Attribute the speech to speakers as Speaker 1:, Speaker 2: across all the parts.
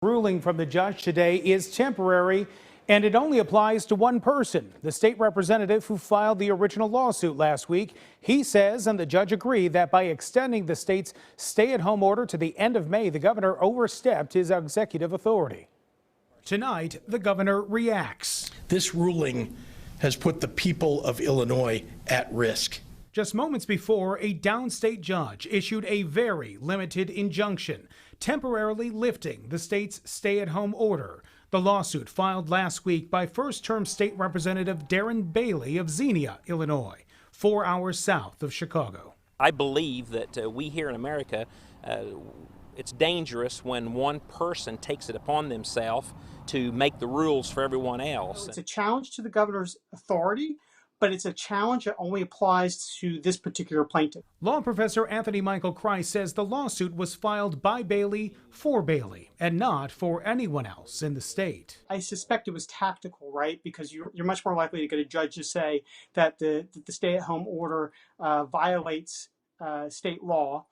Speaker 1: Ruling from the judge today is temporary, and it only applies to one person, the state representative who filed the original lawsuit last week. He says, and the judge agreed, that by extending the state's stay-at-home order to the end of May, the governor overstepped his executive authority. Tonight, the governor reacts.
Speaker 2: This ruling has put the people of Illinois at risk.
Speaker 1: Just moments before, a downstate judge issued a very limited injunction, temporarily lifting the state's stay-at-home order. The lawsuit filed last week by first-term state representative Darren Bailey of Xenia, Illinois, 4 hours south of Chicago.
Speaker 3: I believe that we here in America, it's dangerous when one person takes it upon themselves to make the rules for everyone else.
Speaker 4: It's a challenge to the governor's authority, but it's a challenge that only applies to this particular plaintiff.
Speaker 1: Law professor Anthony Michael Kreis says the lawsuit was filed by Bailey for Bailey and not for anyone else in the state.
Speaker 4: I suspect it was tactical, right? Because you're much more likely to get a judge to say that the stay-at-home order violates state law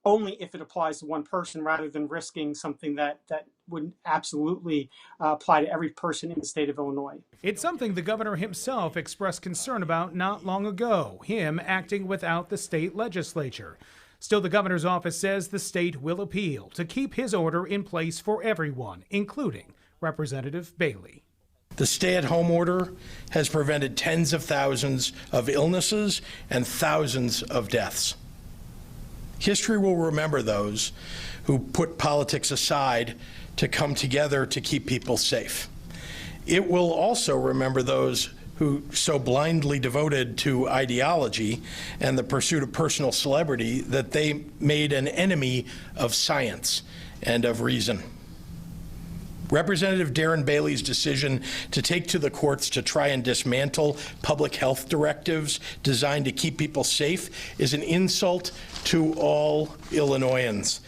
Speaker 4: only if it applies to one person, rather than risking something that would absolutely apply to every person in the state of Illinois.
Speaker 1: It's something the governor himself expressed concern about not long ago, him acting without the state legislature. Still, the governor's office says the state will appeal to keep his order in place for everyone, including Representative Bailey.
Speaker 2: The stay-at-home order has prevented tens of thousands of illnesses and thousands of deaths. History will remember those who put politics aside to come together to keep people safe. It will also remember those who so blindly devoted to ideology and the pursuit of personal celebrity that they made an enemy of science and of reason. Representative Darren Bailey's decision to take to the courts to try and dismantle public health directives designed to keep people safe is an insult to all Illinoisans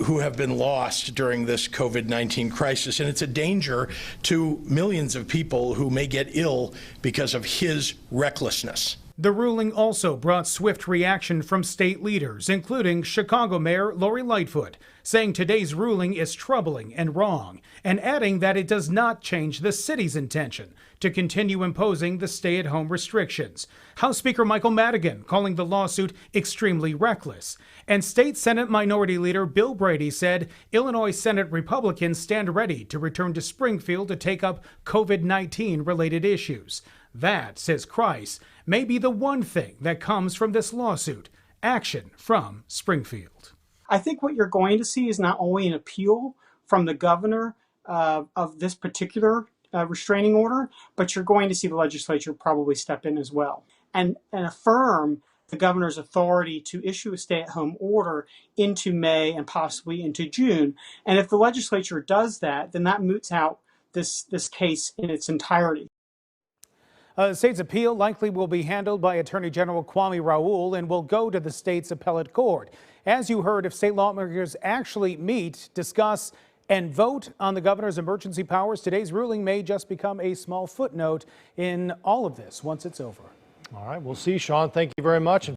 Speaker 2: who have been lost during this COVID-19 crisis. And it's a danger to millions of people who may get ill because of his recklessness.
Speaker 1: The ruling also brought swift reaction from state leaders, including Chicago Mayor Lori Lightfoot, saying today's ruling is troubling and wrong, and adding that it does not change the city's intention to continue imposing the stay-at-home restrictions. House Speaker Michael Madigan calling the lawsuit extremely reckless. And State Senate Minority Leader Bill Brady said Illinois Senate Republicans stand ready to return to Springfield to take up COVID-19 related issues. That, says Kreis, may be the one thing that comes from this lawsuit: action from Springfield.
Speaker 4: I think what you're going to see is not only an appeal from the governor of this particular restraining order, but you're going to see the legislature probably step in as well and affirm the governor's authority to issue a stay-at-home order into May and possibly into June. And if the legislature does that, then that moots out this case in its entirety.
Speaker 1: The state's appeal likely will be handled by Attorney General Kwame Raoul and will go to the state's appellate court. As you heard, if state lawmakers actually meet, discuss, and vote on the governor's emergency powers, today's ruling may just become a small footnote in all of this once it's over.
Speaker 5: All right, we'll see, Sean. Thank you very much.